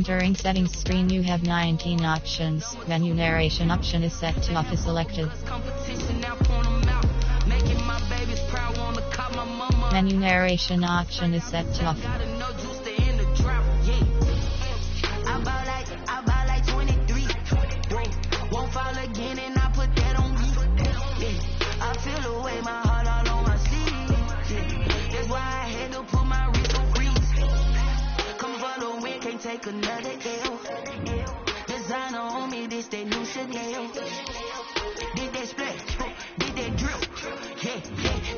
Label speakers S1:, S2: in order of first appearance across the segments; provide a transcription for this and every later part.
S1: Entering settings screen, you have 19 options. Menu narration option is set to off is selected. Menu narration option is set to off.
S2: Won't fall again and I put that on me. I feel the way, my heart all on my sleeve. That's why I had to put my wrist on freeze. Come for the win, can't take another L. Designer on me, this that new Chanel. Did that splash, did that drill. Yeah,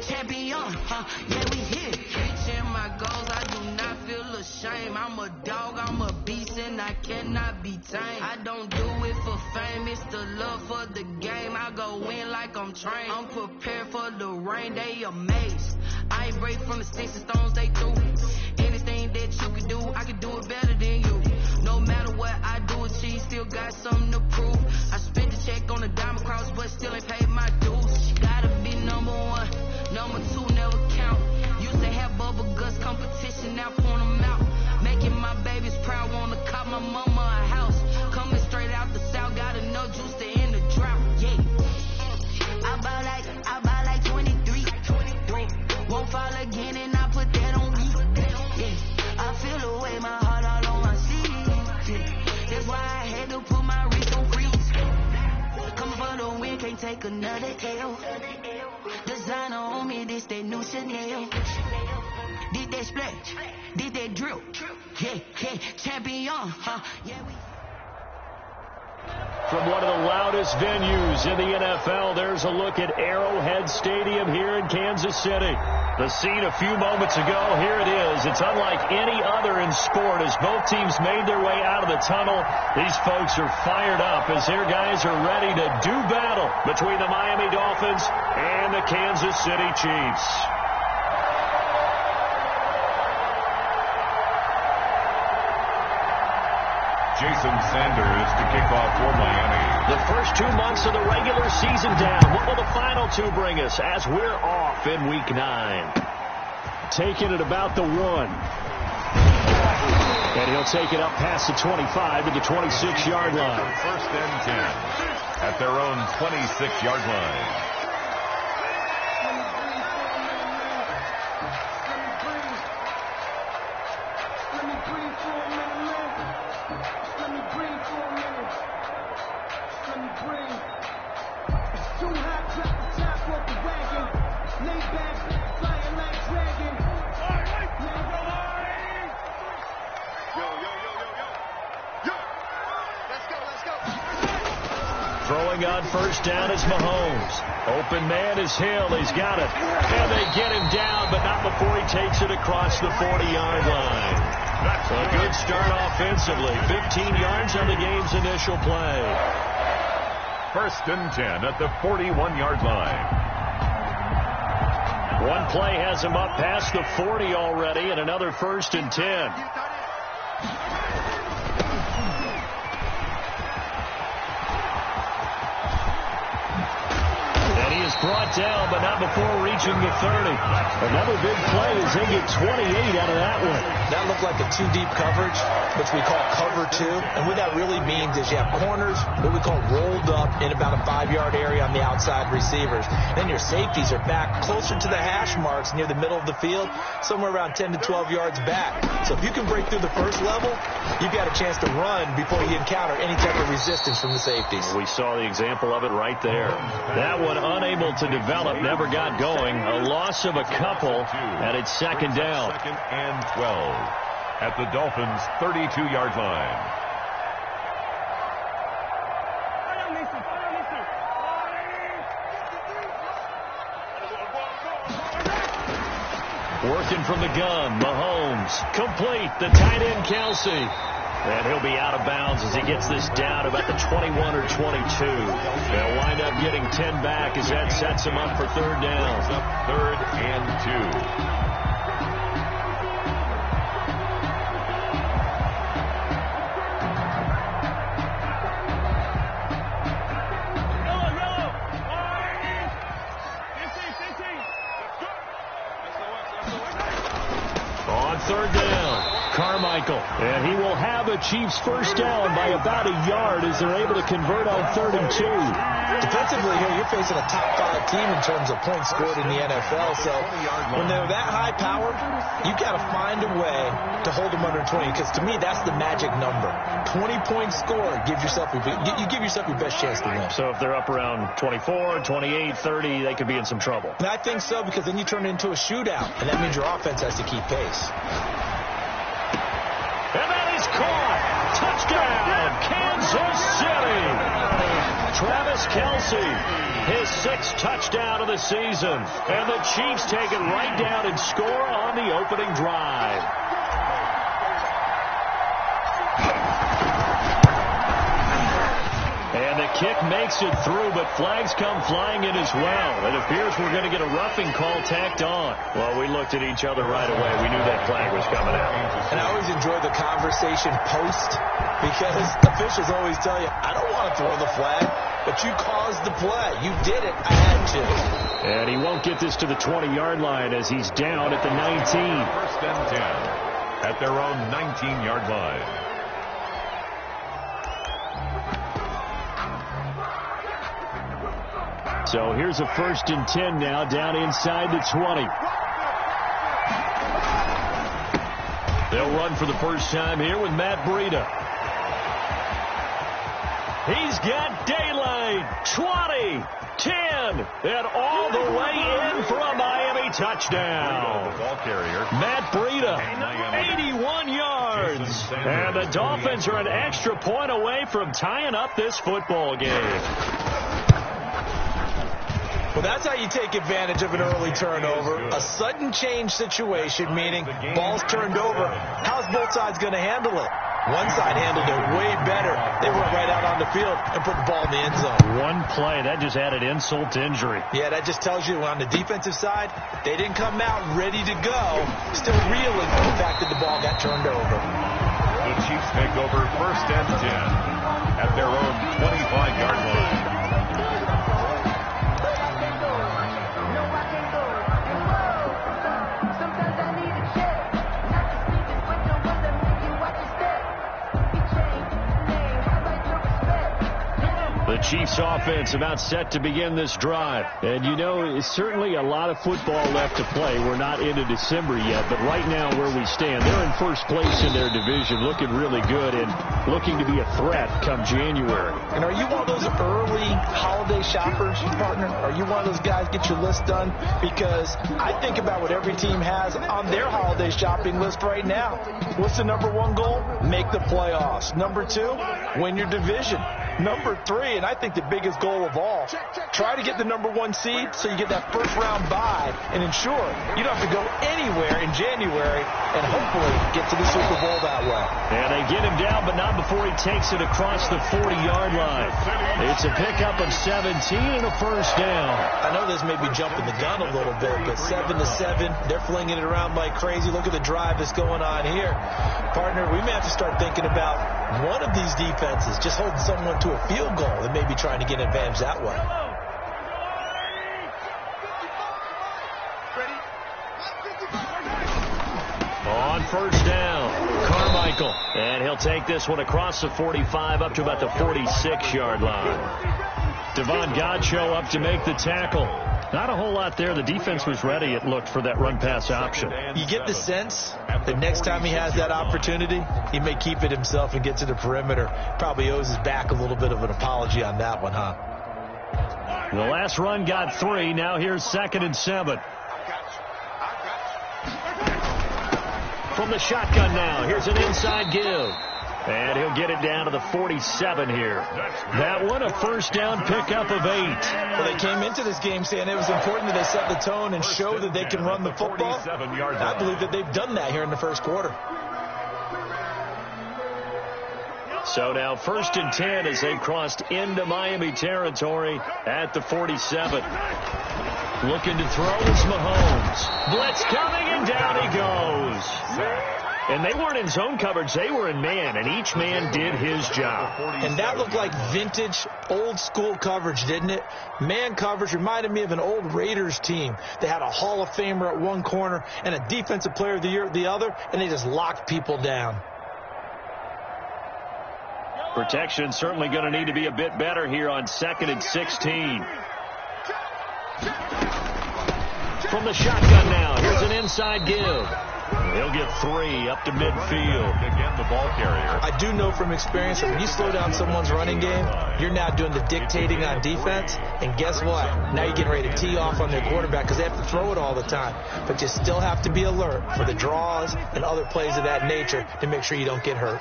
S2: champion, yeah, we here. Reaching my goals, I do not feel ashamed. I'm a dog, I'm a beast, and I cannot be tamed. I don't do it for fame, it's the love for the game. I go in like I'm trained. I'm prepared for the rain, they amazed. I ain't break from the sticks and stones they threw. Anything that you can do, I can do it better than you. No matter what I do, achieve, still got something to prove. I spent the check on the diamond cross, but still ain't paid my dues. She gotta be number one, number two never count. Used to have bubble guts competition, now point them out. Making my babies proud, wanna cop my mama a house. Coming straight out the south, got enough juice to end the drought. Yeah, I buy like 23. Won't fall again and I put that on me. Yeah, I feel the way, my heart all on my sleeve. Yeah, that's why I had to put my wrist on freeze. Come for the win, can't take another L. Designer on me, this that new Chanel. Did that splash, did that drill. Yeah, champion, yeah, we.
S3: From one of the loudest venues in the NFL, there's a look at Arrowhead Stadium here in Kansas City. The scene a few moments ago, here it is. It's unlike any other in sport. As both teams made their way out of the tunnel, these folks are fired up as their guys are ready to do battle between the Miami Dolphins and the Kansas City Chiefs.
S4: Jason Sanders to kick off for Miami.
S3: The first 2 months of the regular season down. What will the final two bring us as we're off in Week 9? Taking it about the 1. And he'll take it up past the 25 to the 26-yard line.
S4: First and 10 at their own 26-yard line.
S3: Throwing on first down is Mahomes. Open man is Hill. He's got it. And they get him down, but not before he takes it across the 40-yard line. A good start offensively. 15 yards on the game's initial play.
S4: First and 10 at the 41-yard line.
S3: One play has him up past the 40 already, and another first and 10. Brought down, but not before reaching the 30. Another big play as they get 28 out of that one.
S5: That looked like a two-deep coverage, which we call cover two. And what that really means is you have corners, what we call rolled up in about a 5-yard area on the outside receivers. Then your safeties are back closer to the hash marks near the middle of the field, somewhere around 10 to 12 yards back. So if you can break through the first level, you've got a chance to run before you encounter any type of resistance from the safeties.
S3: We saw the example of it right there. That one unable to develop, never got going. A loss of a couple, and it's second down.
S4: Second and 12 at the Dolphins' 32-yard line.
S3: Working from the gun, Mahomes. Complete, the tight end, Kelsey. And he'll be out of bounds as he gets this down about the 21 or 22. They'll wind up getting 10 back as that sets him up for third down.
S4: Third and 2.
S3: On third down. Carmichael. And he will have a Chiefs first down by about a yard as they're able to convert on 3rd and 2.
S5: Defensively here, you're facing a top 5 team in terms of points scored in the NFL. So when they're that high powered, you got to find a way to hold them under 20. Because to me, that's the magic number. 20-point score gives yourself you give yourself your best chance to win.
S3: So if they're up around 24, 28, 30, they could be in some trouble.
S5: And I think so, because then you turn it into a shootout, and that means your offense has to keep pace.
S3: And that is caught. Touchdown, Kansas City. Travis Kelce, his 6th touchdown of the season. And the Chiefs take it right down and score on the opening drive. And the kick makes it through, but flags come flying in as well. It appears we're going to get a roughing call tacked on. Well, we looked at each other right away. We knew that flag was coming out.
S5: And I always enjoy the conversation post, because officials always tell you, I don't want to throw the flag, but you caused the play. You did it. I had to.
S3: And he won't get this to the 20-yard line as he's down at the 19.
S4: 1st and 10 at their own 19-yard line.
S3: So here's a 1st and 10 now, down inside the 20. They'll run for the first time here with Matt Breida. He's got daylight. 20, 10, and all the way in for a Miami touchdown.
S4: The ball carrier.
S3: Matt Breida, 81 yards. And the Dolphins are an extra point away from tying up this football game.
S5: Well, that's how you take advantage of an early turnover. A sudden change situation, meaning ball's turned over. How's both sides going to handle it? One side handled it way better. They went right out on the field and put the ball in the end zone.
S3: One play, that just added insult to injury.
S5: Yeah, that just tells you on the defensive side, they didn't come out ready to go, still reeling from the fact that the ball got turned over.
S4: The Chiefs take over 1st and 10 at their own 25-yard line.
S3: The Chiefs offense about set to begin this drive. And you know, it's certainly a lot of football left to play. We're not into December yet, but right now where we stand, they're in first place in their division, looking really good and looking to be a threat come January.
S5: And are you one of those early holiday shoppers, partner? Are you one of those guys get your list done? Because I think about what every team has on their holiday shopping list right now. What's the #1 goal? Make the playoffs. #2, win your division. #3, and I think the biggest goal of all, try to get the #1 seed so you get that first round bye and ensure you don't have to go anywhere in January and hopefully get to the Super Bowl that way.
S3: And they get him down, but not before he takes it across the 40-yard line. It's a pickup of 17 and a first down.
S5: I know this may be jumping the gun a little bit, but 7-7, they're flinging it around like crazy. Look at the drive that's going on here. Partner, we may have to start thinking about one of these defenses just holding someone to a field goal and maybe trying to get an advantage that way.
S3: On first down, Carmichael. And he'll take this one across the 45 up to about the 46-yard line. Devon Godchaux up to make the tackle. Not a whole lot there. The defense was ready, it looked, for that run-pass option.
S5: You get the sense that next time he has that opportunity, he may keep it himself and get to the perimeter. Probably owes his back a little bit of an apology on that one, huh?
S3: The last run got 3. Now here's 2nd and 7. From the shotgun now, here's an inside give. And he'll get it down to the 47 here. That one, a first down pickup of 8.
S5: Well, they came into this game saying it was important that they set the tone and show that they can run the football. I believe that they've done that here in the first quarter.
S3: So now 1st and 10 as they've crossed into Miami territory at the 47. Looking to throw is Mahomes. Blitz coming, and down he goes. And they weren't in zone coverage. They were in man, and each man did his job.
S5: And that looked like vintage old school coverage, didn't it? Man coverage reminded me of an old Raiders team. They had a Hall of Famer at one corner and a Defensive Player of the Year at the other, and they just locked people down.
S3: Protection certainly going to need to be a bit better here on 2nd and 16. From the shotgun now, here's an inside give. He'll get 3 up to midfield.
S4: Again, the ball carrier.
S5: I do know from experience that when you slow down someone's running game, you're now doing the dictating on defense. And guess what? Now you're getting ready to tee off on their quarterback because they have to throw it all the time. But you still have to be alert for the draws and other plays of that nature to make sure you don't get hurt.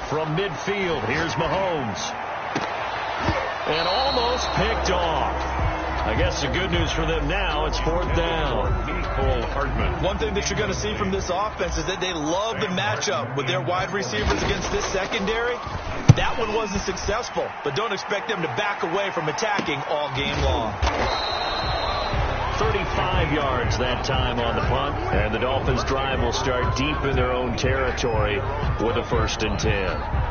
S3: From midfield, here's Mahomes. And almost picked off. I guess the good news for them now, it's 4th down.
S5: One thing that you're going to see from this offense is that they love the matchup with their wide receivers against this secondary. That one wasn't successful, but don't expect them to back away from attacking all game long.
S3: 35 yards that time on the punt, and the Dolphins' drive will start deep in their own territory with a 1st and 10.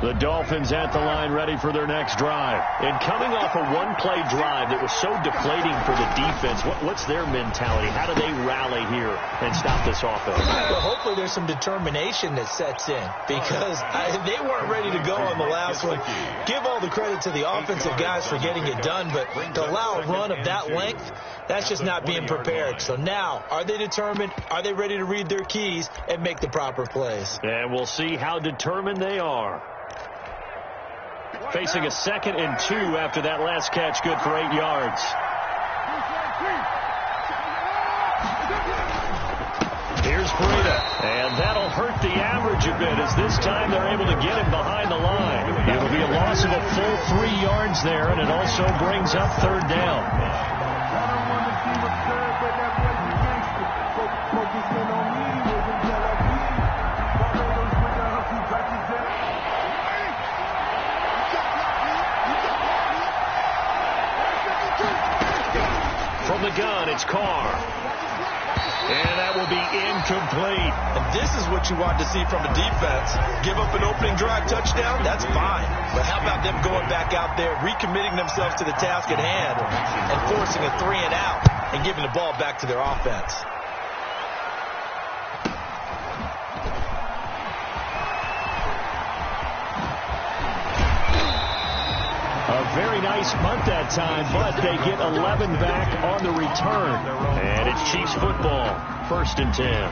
S3: The Dolphins at the line ready for their next drive. And coming off a one-play drive that was so deflating for the defense, what's their mentality? How do they rally here and stop this offense?
S5: Well, hopefully there's some determination that sets in because they weren't ready to go on the last one. Give all the credit to the offensive guys for getting it done, but to allow a run of that length, that's just not being prepared. So now, are they determined? Are they ready to read their keys and make the proper plays?
S3: And we'll see how determined they are. Facing a 2nd and 2 after that last catch, good for 8 yards. Here's Breida, and that'll hurt the average a bit as this time they're able to get him behind the line. It'll be a loss of a full 3 yards there, and it also brings up 3rd down. From the gun, it's Carr. And that will be incomplete.
S5: And this is what you want to see from a defense. Give up an opening drive touchdown, that's fine. But how about them going back out there, recommitting themselves to the task at hand, and forcing a 3 and out, and giving the ball back to their offense.
S3: A very nice punt that time, but they get 11 back on the return. And it's Chiefs football, 1st and 10.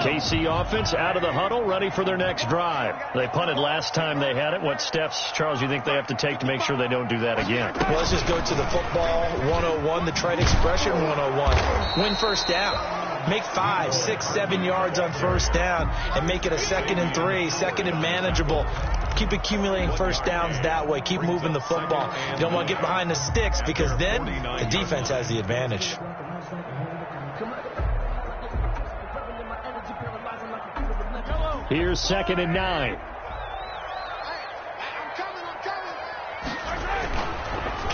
S3: KC offense out of the huddle, ready for their next drive. They punted last time they had it. What steps, Charles, you think they have to take to make sure they don't do that again?
S5: Well, let's just go to the football 101, the trade expression 101. Win 1st down. Make 5, 6, 7 yards on 1st down and make it a 2nd and 3, 2nd and manageable. Keep accumulating 1st downs that way. Keep moving the football. You don't want to get behind the sticks because then the defense has the advantage.
S3: Here's 2nd and 9.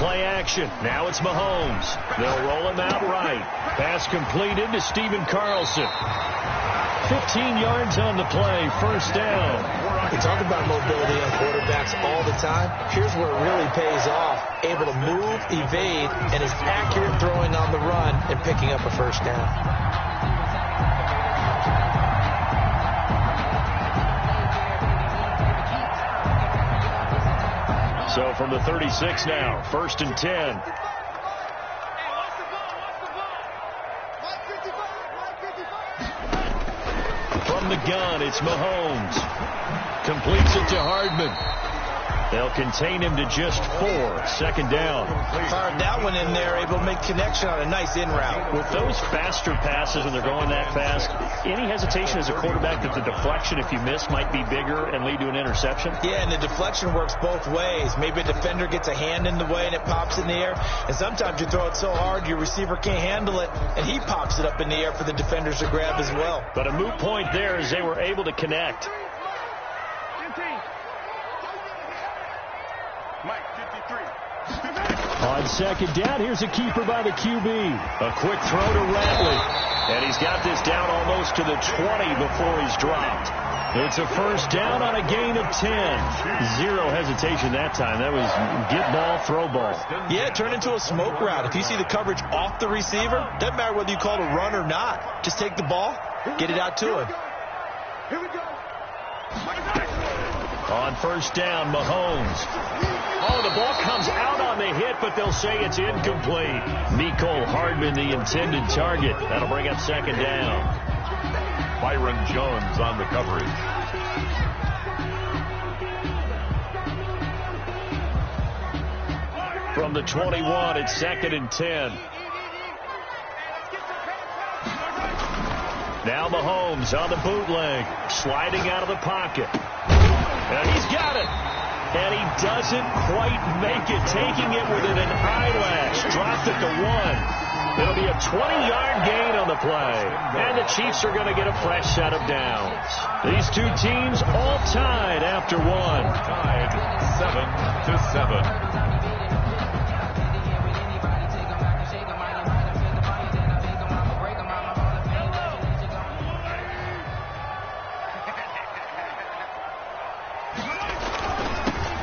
S3: Play action. Now it's Mahomes. They'll roll him out right. Pass completed to Stephen Carlson. 15 yards on the play. 1st down.
S5: We talk about mobility on quarterbacks all the time. Here's where it really pays off. Able to move, evade, and is accurate throwing on the run and picking up a 1st down.
S3: So from the 36 now, 1st and 10. From the gun, it's Mahomes. Completes it to Hardman. They'll contain him to just 4. 2nd down.
S5: Fired that one in there, able to make connection on a nice in route.
S3: With those faster passes when they're going that fast, any hesitation as a quarterback that the deflection, if you miss, might be bigger and lead to an interception?
S5: Yeah, and the deflection works both ways. Maybe a defender gets a hand in the way and it pops in the air. And sometimes you throw it so hard your receiver can't handle it, and he pops it up in the air for the defenders to grab as well.
S3: But a moot point there as they were able to connect. On second down, here's a keeper by the QB. A quick throw to Radley. And he's got this down almost to the 20 before he's dropped. It's a first down on a gain of 10. Zero hesitation that time. That was get ball, throw ball.
S5: Yeah, turn into a smoke route. If you see the coverage off the receiver, doesn't matter whether you call it a run or not. Just take the ball, get it out to him.
S2: Here we go.
S3: On first down, Mahomes. Oh, the ball comes out on the hit, but they'll say it's incomplete. Mecole Hardman, the intended target. That'll bring up second down.
S4: Byron Jones on the coverage.
S3: From the 21, it's second and 10. Now Mahomes on the bootleg, sliding out of the pocket. And he's got it. And he doesn't quite make it, taking it within an eyelash. Dropped it to 1. It'll be a 20-yard gain on the play. And the Chiefs are going to get a fresh set of downs. These two teams all tied after 1.
S4: Tied 7-7.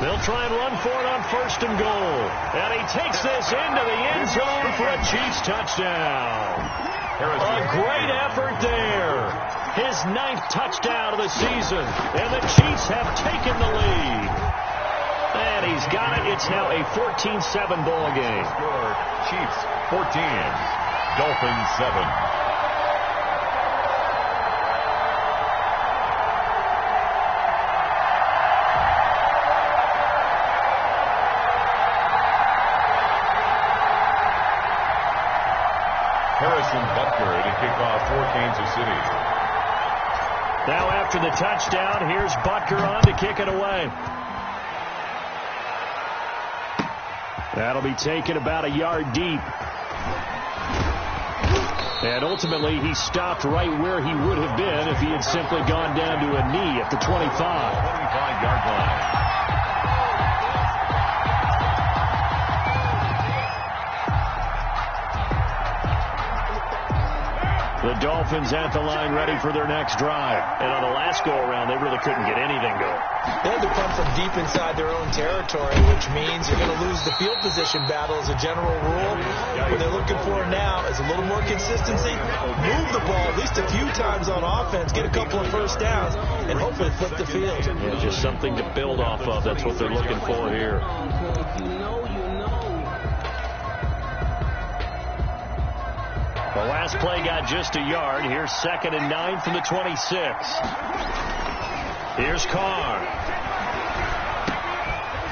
S3: They'll try and run for it on first and goal. And he takes this into the end zone for a Chiefs touchdown. A great effort there. His 9th touchdown of the season. And the Chiefs have taken the lead. And he's got it. It's now a 14-7 ball game.
S4: Score, Chiefs 14, Dolphins 7. Butker to kick off for Kansas City.
S3: Now after the touchdown, here's Butker on to kick it away. That'll be taken about a yard deep. And ultimately, he stopped right where he would have been if he had simply gone down to a knee at the 25.
S4: 25-yard line.
S3: The Dolphins at the line ready for their next drive. And on the last go-around, they really couldn't get anything going.
S5: They had to punt from deep inside their own territory, which means you're going to lose the field position battle as a general rule. What they're looking for now is a little more consistency. Move the ball at least a few times on offense, get a couple of first downs, and hopefully flip the field.
S3: Yeah, just something to build off of. That's what they're looking for here. The last play got just a yard. Here's second and 9 from the 26. Here's Carr.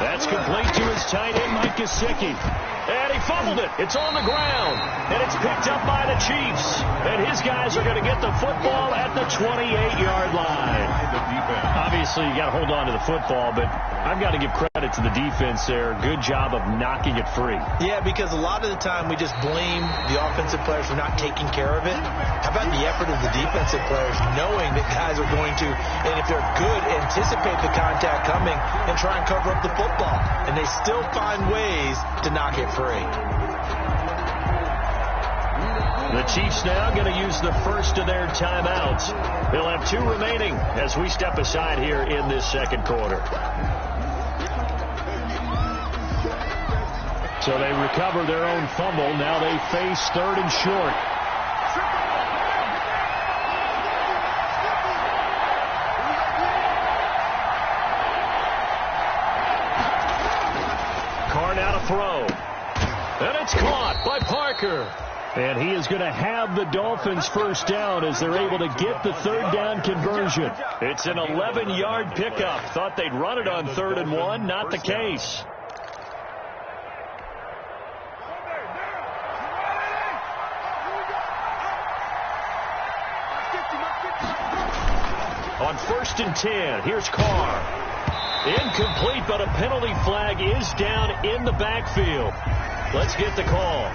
S3: That's complete to his tight end, Mike Gesicki. And he fumbled it. It's on the ground. And it's picked up by the Chiefs. And his guys are going to get the football at the 28-yard line. Obviously, you got to hold on to the football, but I've got to give credit to the defense there. Good job of knocking it free.
S5: Yeah, because a lot of the time we just blame the offensive players for not taking care of it. How about the effort of the defensive players knowing that guys are going to, and if they're good, anticipate the contact coming and try and cover up the football. And they still find ways to knock it free.
S3: The Chiefs now going to use the first of their timeouts. They'll have 2 remaining as we step aside here in this second quarter. So they recover their own fumble. Now they face third and short. Carr now to throw. And it's caught by Parker. And he is going to have the Dolphins first down as they're able to get the third down conversion. It's an 11-yard pickup. Thought they'd run it on 3rd and 1. Not the case. On 1st and 10, here's Carr. Incomplete, but a penalty flag is down in the backfield. Let's get the call.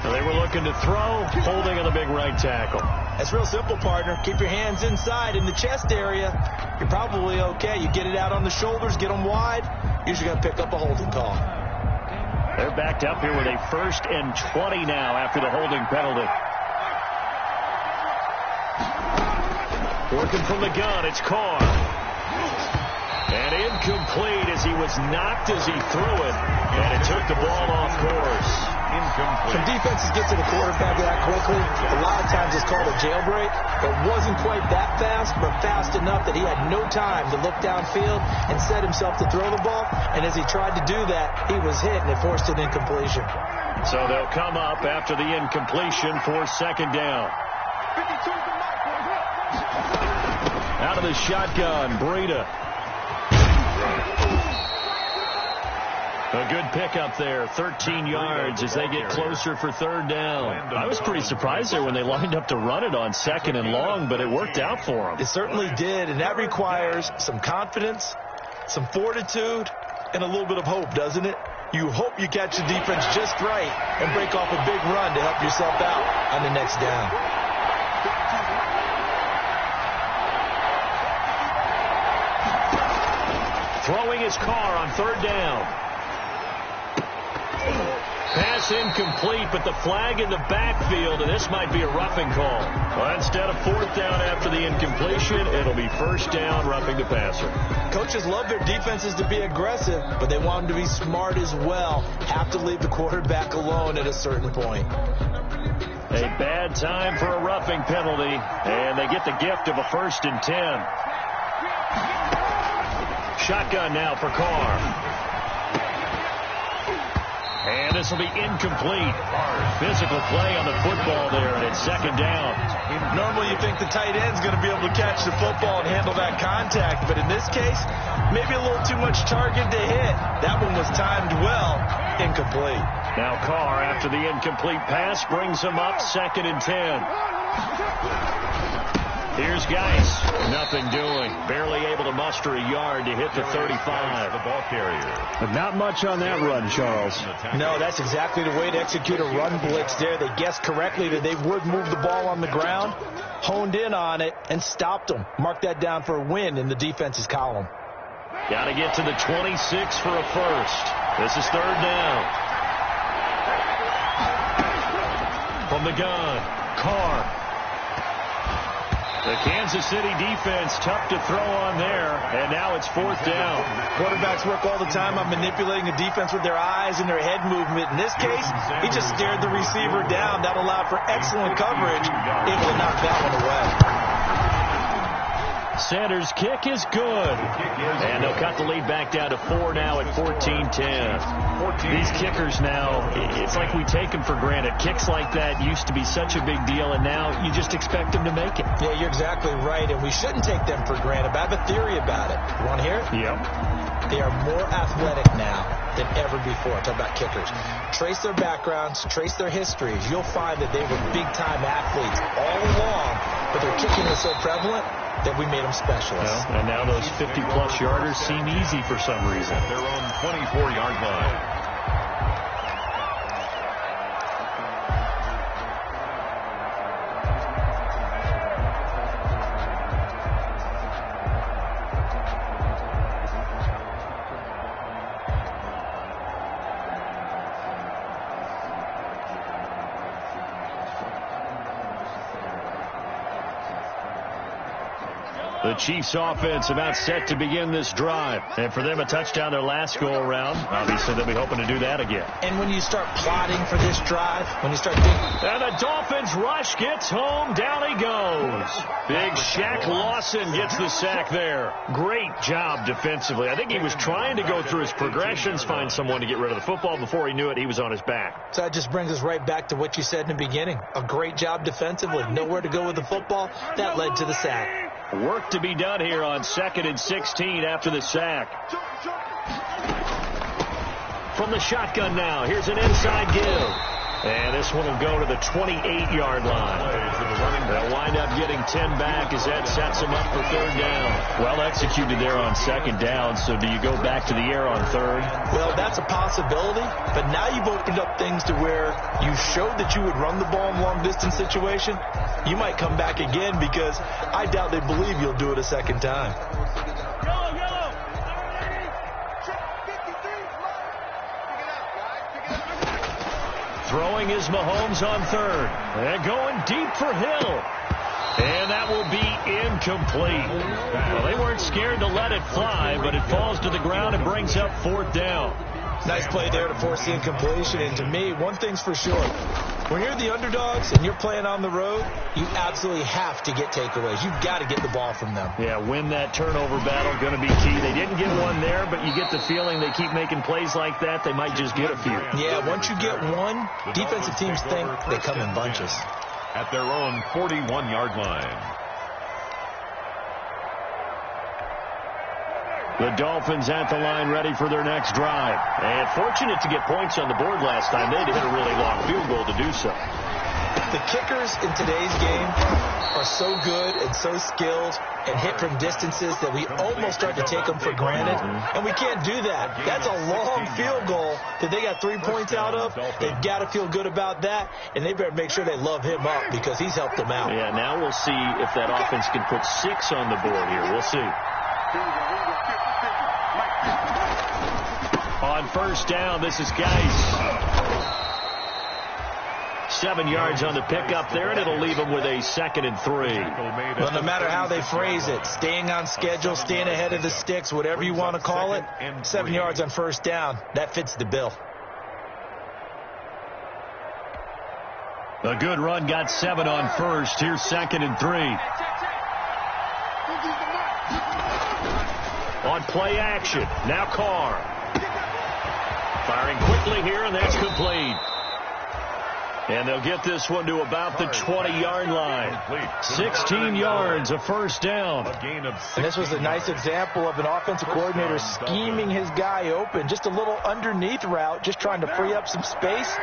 S3: They were looking to throw, holding on the big right tackle.
S5: That's real simple, partner. Keep your hands inside in the chest area. You're probably okay. You get it out on the shoulders, get them wide. Usually going to pick up a holding call.
S3: They're backed up here with a 1st and 20 now after the holding penalty. Working from the gun, it's Carr. And incomplete as he was knocked as he threw it. And it took the ball off course.
S4: Incomplete.
S5: Some defenses get to the quarterback that quickly. A lot of times it's called a jailbreak. It wasn't quite that fast, but fast enough that he had no time to look downfield and set himself to throw the ball. And as he tried to do that, he was hit and it forced an incompletion.
S3: So they'll come up after the incompletion for 2nd down. Out of the shotgun, Breida. A good pickup there, 13 yards as they get closer for 3rd down. I was pretty surprised there when they lined up to run it on 2nd and long, but it worked out for them.
S5: It certainly did, and that requires some confidence, some fortitude, and a little bit of hope, doesn't it? You hope you catch the defense just right and break off a big run to help yourself out on the next down.
S3: Throwing his Carr on 3rd down. Pass incomplete, but the flag in the backfield, and this might be a roughing call. Well, instead of 4th down after the incompletion, it'll be 1st down, roughing the passer.
S5: Coaches love their defenses to be aggressive, but they want them to be smart as well. Have to leave the quarterback alone at a certain point.
S3: A bad time for a roughing penalty, and they get the gift of a 1st and 10. Shotgun now for Carr. And this will be incomplete. Physical play on the football there, and it's 2nd down.
S5: Normally you think the tight end's going to be able to catch the football and handle that contact, but in this case, maybe a little too much target to hit. That one was timed well. Incomplete.
S3: Now Carr, after the incomplete pass, brings him up 2nd and 10. Here's Geis. Nothing doing. Barely able to muster a yard to hit the 35.
S4: The ball carrier.
S6: But not much on that run, Charles.
S5: No, that's exactly the way to execute a run blitz there. They guessed correctly that they would move the ball on the ground, honed in on it, and stopped them. Mark that down for a win in the defense's column.
S3: Got to get to the 26 for a 1st. This is 3rd down. From the gun, Carr. The Kansas City defense tough to throw on there, and now it's 4th down.
S5: Quarterbacks work all the time on manipulating the defense with their eyes and their head movement. In this case, he just stared the receiver down. That allowed for excellent coverage. Able to knock that one away.
S3: Sanders' kick is good. And they'll cut the lead back down to 4 now at 14-10. These kickers now, it's like we take them for granted. Kicks like that used to be such a big deal, and now you just expect them to make it.
S5: Yeah, you're exactly right, and we shouldn't take them for granted. But I have a theory about it. You want to hear it?
S3: Yep.
S5: They are more athletic now than ever before. I'm talking about kickers. Trace their backgrounds, trace their histories. You'll find that they were big-time athletes all along, but their kicking was so prevalent that we made them specialists.
S3: Well, and now those 50-plus yarders seem easy for some reason.
S4: At their own 24-yard line.
S3: The Chiefs offense about set to begin this drive. And for them, a touchdown their last go-around. Obviously, they'll be hoping to do that again.
S5: And when you start plotting for this drive, when you start thinking...
S3: And the Dolphins rush gets home. Down he goes. Big Shaq Lawson gets the sack there. Great job defensively. I think he was trying to go through his progressions, find someone to get rid of the football. Before he knew it, he was on his back.
S5: So that just brings us right back to what you said in the beginning. A great job defensively. Nowhere to go with the football. That led to the sack.
S3: Work to be done here on 2nd and 16 after the sack. From the shotgun now, here's an inside give. And this one will go to the 28-yard line. They'll wind up getting 10 back as that sets them up for 3rd down. Well executed there on 2nd down, so do you go back to the air on 3rd?
S5: Well, that's a possibility, but now you've opened up things to where you showed that you would run the ball in long-distance situation. You might come back again because I doubt they believe you'll do it a second time.
S3: Throwing is Mahomes on third. And going deep for Hill. And that will be incomplete. Well, they weren't scared to let it fly, but it falls to the ground and brings up fourth down.
S5: Nice play there to force the incompletion. And to me, one thing's for sure. When you're the underdogs and you're playing on the road, you absolutely have to get takeaways. You've got to get the ball from them.
S3: Yeah, win that turnover battle, going to be key. They didn't get one there, but you get the feeling they keep making plays like that, they might just get a few.
S5: Yeah, once you get one, defensive teams think they come in bunches.
S4: At their own 41-yard line.
S3: The Dolphins at the line ready for their next drive. And fortunate to get points on the board last time. They had to hit a really long field goal to do so.
S5: The kickers in today's game are so good and so skilled and hit from distances that we almost start to take them for granted. And we can't do that. That's a long field goal that they got 3 points out of. They've got to feel good about that. And they better make sure they love him up because he's helped them out.
S3: Yeah, now we'll see if that offense can put 6 on the board here. We'll see. On first down, this is Geis. 7 yards on the pickup there, and it'll leave them with a 2nd and 3.
S5: Well, no matter how they phrase it, staying on schedule, staying ahead of the sticks, whatever you want to call it, 7 yards on first down, that fits the bill.
S3: A good run got 7 on first. Here's 2nd and 3. On play action, now Carr. Firing quickly here, and that's complete. And they'll get this one to about the 20-yard line. 16 yards, a first down.
S5: And this was a nice example of an offensive coordinator scheming his guy open. Just a little underneath route, just trying to free up some space,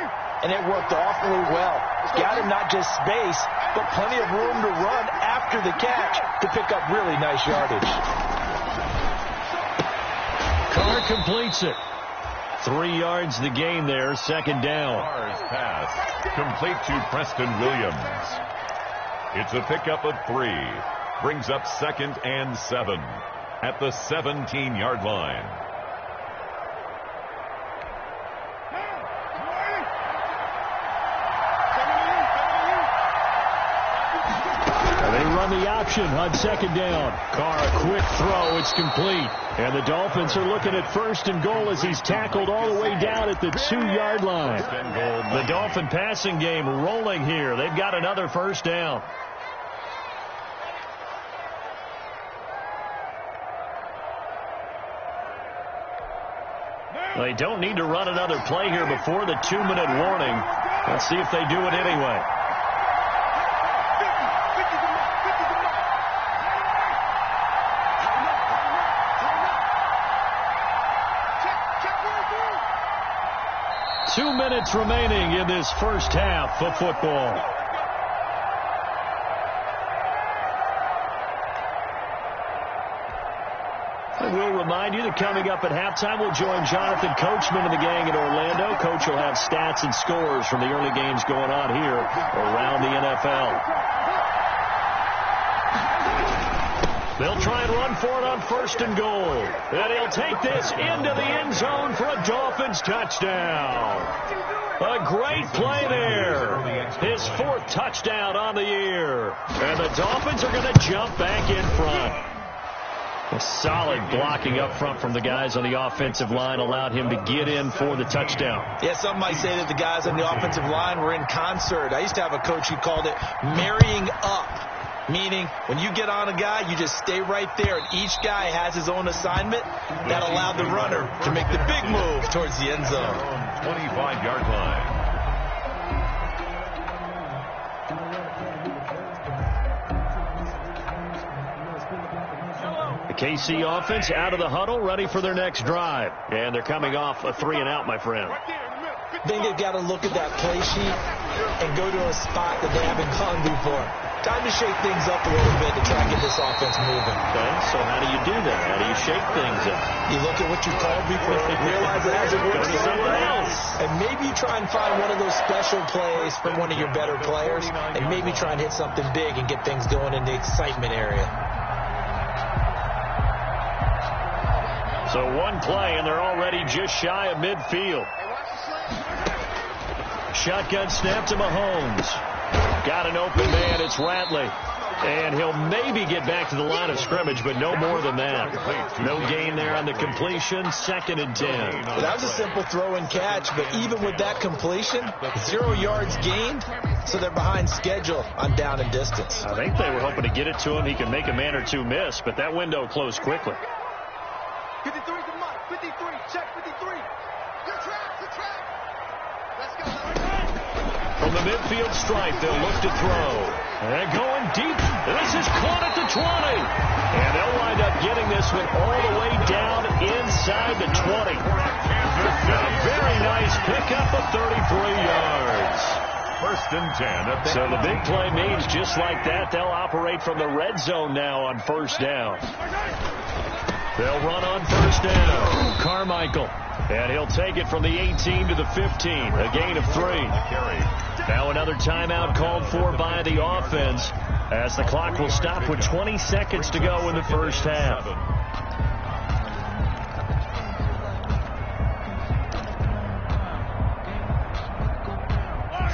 S5: and it worked awfully well. Got him not just space, but plenty of room to run after the catch to pick up really nice yardage.
S3: Carr completes it. 3 yards the gain there, 2nd down.
S4: Carr's pass complete to Preston Williams. It's a pickup of 3. Brings up 2nd and 7 at the 17-yard line.
S3: They run the option on 2nd down. Carr, a quick throw. It's complete. And the Dolphins are looking at 1st and goal as he's tackled all the way down at the 2-yard line. The Dolphin passing game rolling here. They've got another 1st down. They don't need to run another play here before the 2-minute warning. Let's see if they do it anyway. Two minutes remaining in this first half of football. I will remind you that coming up at halftime, we'll join Jonathan Coachman and the gang in Orlando. Coach will have stats and scores from the early games going on here around the NFL. They'll try and run for it on 1st and goal. And he'll take this into the end zone for a Dolphins touchdown. A great play there. His 4th touchdown on the year. And the Dolphins are going to jump back in front. A solid blocking up front from the guys on the offensive line allowed him to get in for the touchdown.
S5: Yeah, some might say that the guys on the offensive line were in concert. I used to have a coach who called it marrying up. Meaning, when you get on a guy, you just stay right there, and each guy has his own assignment. That allowed the runner to make the big move towards the end zone.
S4: 25-yard line.
S3: The KC offense out of the huddle, ready for their next drive. And they're coming off a 3-and-out, my friend.
S5: I think they've got to look at that play sheet and go to a spot that they haven't gone before. Time to shake things up a little bit to try and get this offense moving.
S3: Okay, so how do you do that? How do you shake things up?
S5: You look at what you called before, realize it hasn't worked
S3: somewhere else.
S5: And maybe try and find one of those special plays from one of your better players, and maybe try and hit something big and get things going in the excitement area.
S3: So one play, and they're already just shy of midfield. shotgun snap to Mahomes. Got an open man. It's Ratley. And he'll maybe get back to the line of scrimmage, but no more than that. No gain there on the completion. 2nd and 10.
S5: Well, that was a simple throw and catch, but even with that completion, 0 yards gained, so they're behind schedule on down and distance.
S3: I think they were hoping to get it to him. He can make a man or two miss, but that window closed quickly.
S7: 53 to Mike. 53. Check 53. Good track. Let's go.
S3: From the midfield stripe, they'll look to throw. And going deep. This is caught at the 20. And they'll wind up getting this one all the way down inside the 20. A very nice pickup of 33 yards.
S4: 1st and 10.
S3: So the big play means just like that, they'll operate from the red zone now on 1st down. They'll run on 1st down. Carmichael. And he'll take it from the 18 to the 15. A gain of 3. Now another timeout called for by the offense as the clock will stop with 20 seconds to go in the 1st half.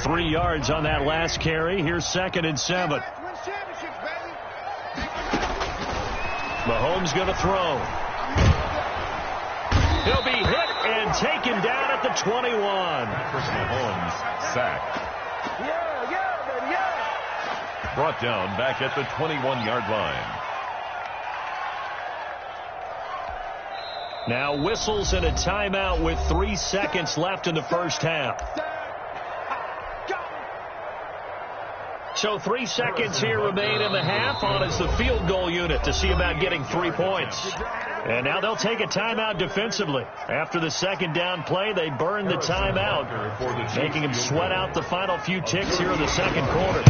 S3: Three yards on that last carry. Here's 2nd and 7. Mahomes going to throw. He'll be hit and taken down at the 21.
S4: Mahomes sacked. Brought down back at the 21-yard line.
S3: Now whistles and a timeout with 3 seconds left in the 1st half. So 3 seconds here remain in the half. On is the field goal unit to see about getting 3 points. And now they'll take a timeout defensively. After the 2nd down play, they burn the timeout, making them sweat out the final few ticks here in the 2nd quarter.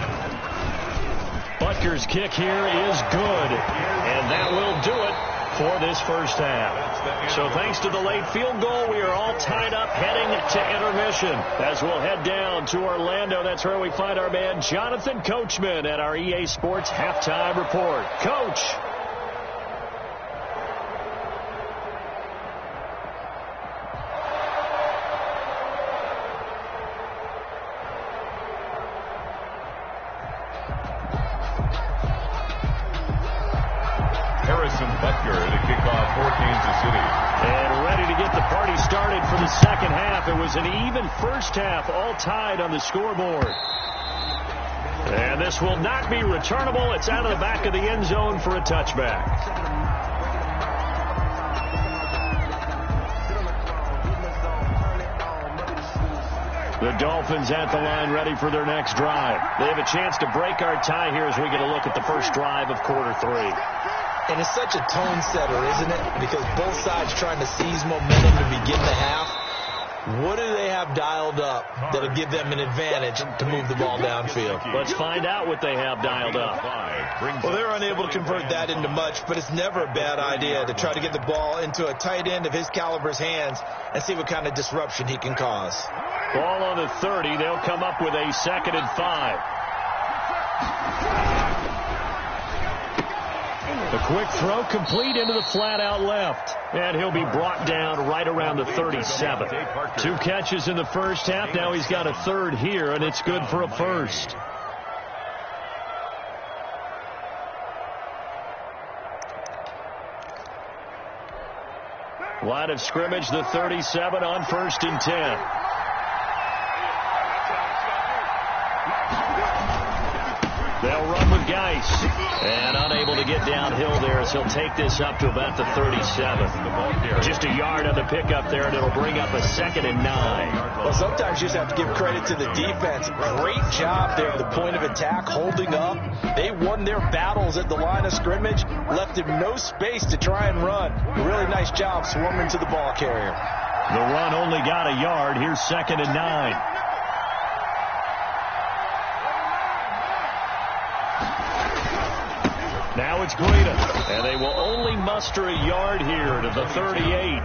S3: Butker's kick here is good, and that will do it for this 1st half. So thanks to the late field goal, we are all tied up heading to intermission. As we'll head down to Orlando, that's where we find our man Jonathan Coachman at our EA Sports Halftime Report. Coach.
S4: Butker to kick off for Kansas City.
S3: And ready to get the party started for the 2nd half. It was an even 1st half, all tied on the scoreboard. And this will not be returnable. It's out of the back of the end zone for a touchback. The Dolphins at the line ready for their next drive. They have a chance to break our tie here as we get a look at the first drive of quarter 3.
S5: And it's such a tone setter, isn't it? Because both sides trying to seize momentum to begin the half. What do they have dialed up that'll give them an advantage to move the ball downfield?
S3: Let's find out what they have dialed up.
S5: Well, they're unable to convert that into much, but it's never a bad idea to try to get the ball into a tight end of his caliber's hands and see what kind of disruption he can cause.
S3: Ball on the 30. They'll come up with a 2nd and 5. A quick throw complete into the flat out left. And he'll be brought down right around the 37. 2 catches in the 1st half. Now he's got a 3rd here, and it's good for a 1st. Line of scrimmage, the 37 on 1st and 10. They'll run with Geis. And unable to get downhill there as he'll take this up to about the 37. Just a yard on the pickup there, and it'll bring up a 2nd and 9.
S5: Well, sometimes you just have to give credit to the defense. Great job there at the point of attack, holding up. They won their battles at the line of scrimmage, left him no space to try and run. A really nice job swarming to the ball carrier.
S3: The run only got a yard. Here's 2nd and 9. Now it's Greta, and they will only muster a yard here to the 38.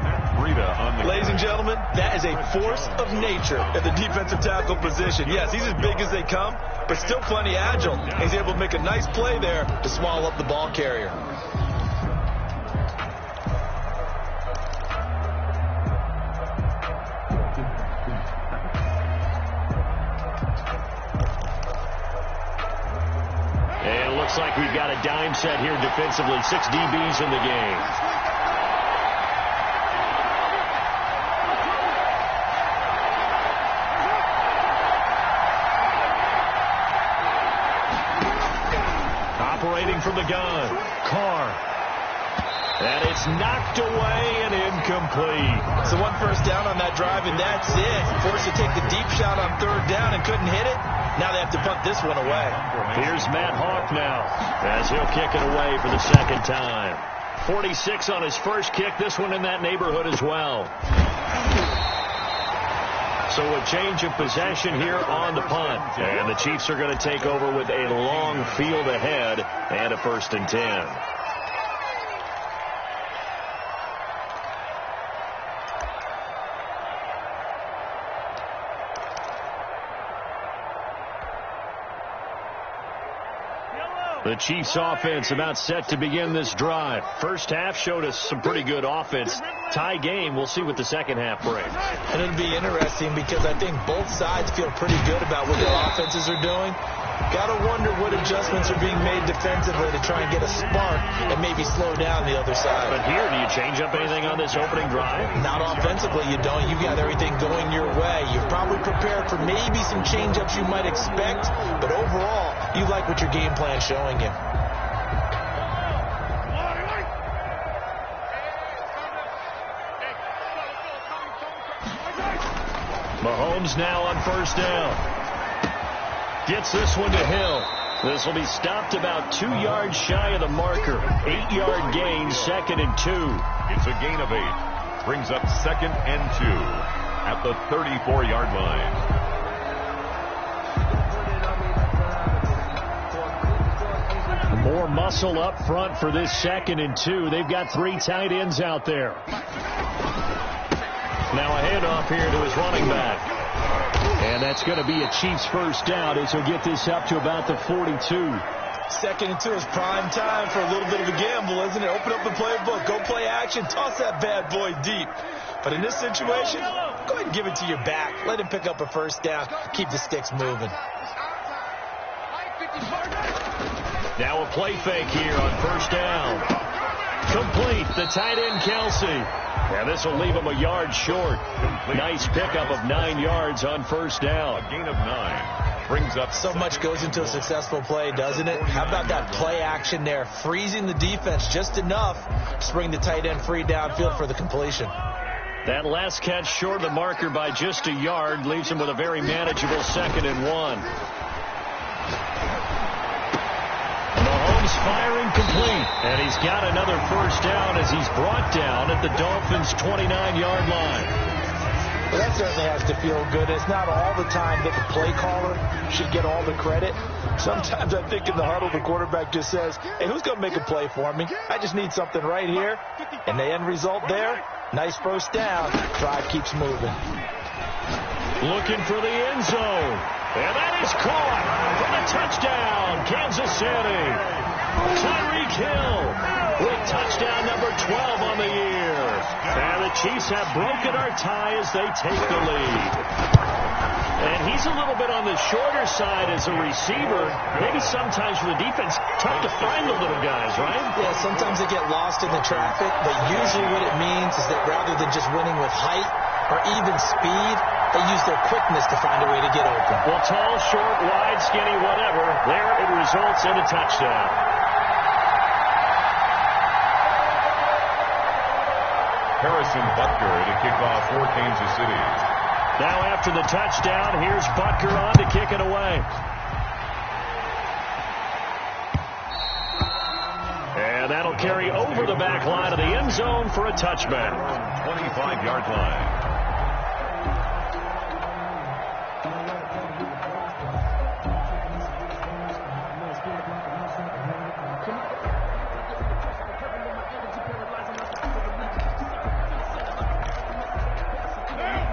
S5: Ladies and gentlemen, that is a force of nature at the defensive tackle position. Yes, he's as big as they come, but still plenty agile. He's able to make a nice play there to swallow up the ball carrier.
S3: Looks like we've got a dime set here defensively. 6 DBs in the game. Operating from the gun, Carr. And it's knocked away and incomplete.
S5: So 1 first down on that drive, and that's it. Forced to take the deep shot on 3rd down and couldn't hit it. Now they have to punt this one away.
S3: Here's Matt Hawk now, as he'll kick it away for the 2nd time. 46 on his first kick. This one in that neighborhood as well. So a change of possession here on the punt. And the Chiefs are going to take over with a long field ahead and a 1st and 10. The Chiefs offense about set to begin this drive. First half showed us some pretty good offense. Tie game. We'll see what the second half brings.
S5: And it'll be interesting because I think both sides feel pretty good about what their offenses are doing. Got to wonder what adjustments are being made defensively to try and get a spark and maybe slow down the other side.
S3: But here, do you change up anything on this opening drive?
S5: Not offensively, you don't. You've got everything going your way. You're probably prepared for maybe some change-ups you might expect, but overall, you like what your game plan's showing you.
S3: Mahomes now on 1st down. Gets this one to Hill. This will be stopped about 2 yards shy of the marker. 8-yard gain, 2nd and 2.
S4: It's a gain of 8. Brings up 2nd and 2 at the 34-yard line.
S3: More muscle up front for this 2nd and 2. They've got 3 tight ends out there. Now a handoff here to his running back. And that's going to be a Chiefs 1st down as he'll get this up to about the 42.
S5: 2nd and 2 is prime time for a little bit of a gamble, isn't it? Open up the playbook, go play action, toss that bad boy deep. But in this situation, go ahead and give it to your back. Let him pick up a 1st down. Keep the sticks moving.
S3: Now a play fake here on 1st down. Complete, the tight end Kelsey. And this will leave him a yard short. Nice pickup of 9 yards on 1st down.
S4: A gain of 9 brings up.
S5: So much goes into a successful play, doesn't it? How about that play action there? Freezing the defense just enough to bring the tight end free downfield for the completion.
S3: That last catch short of the marker by just a yard leaves him with a very manageable 2nd and 1. Mahomes firing complete, and he's got another 1st down as he's brought down at the Dolphins' 29-yard line.
S5: Well, that certainly has to feel good. It's not all the time that the play caller should get all the credit. Sometimes I think in the huddle, the quarterback just says, hey, who's going to make a play for me? I just need something right here. And the end result there, nice 1st down. Drive keeps moving.
S3: Looking for the end zone. And that is caught for the touchdown, Kansas City. Tyreek Hill with touchdown number 12 on the year. And the Chiefs have broken our tie as they take the lead. And he's a little bit on the shorter side as a receiver. Maybe sometimes for the defense, tough to find the little guys, right?
S5: Yeah, sometimes they get lost in the traffic, but usually what it means is that rather than just winning with height or even speed, they use their quickness to find a way to get open.
S3: Well, tall, short, wide, skinny, whatever, there it results in a touchdown.
S4: Harrison Butker to kick off for Kansas City.
S3: Now after the touchdown, here's Butker on to kick it away. And that'll carry over the back line of the end zone for a touchback.
S4: 25-yard line.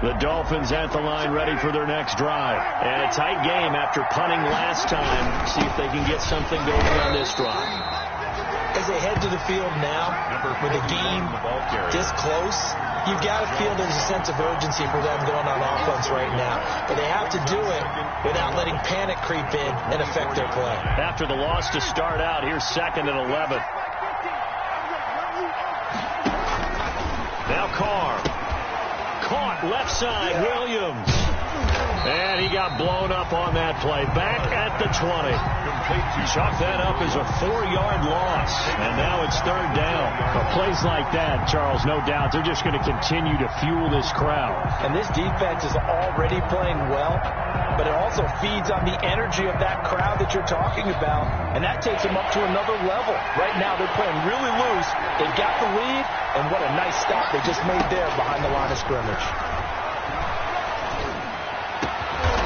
S3: The Dolphins at the line ready for their next drive. And a tight game after punting last time. See if they can get something going on this drive.
S5: As they head to the field now, with the game this close, you've got to feel there's a sense of urgency for them going on offense right now. But they have to do it without letting panic creep in and affect their play.
S3: After the loss to start out, here's 2nd and 11. Now Carr. Caught left side, Williams. And he got blown up on that play. Back at the 20. Chalk that up as a 4-yard loss. And now it's 3rd down.
S6: But plays like that, Charles, no doubt, they're just going to continue to fuel this crowd.
S5: And this defense is already playing well, but it also feeds on the energy of that crowd that you're talking about. And that takes them up to another level. Right now they're playing really loose. They've got the lead, and what a nice stop they just made there behind the line of scrimmage.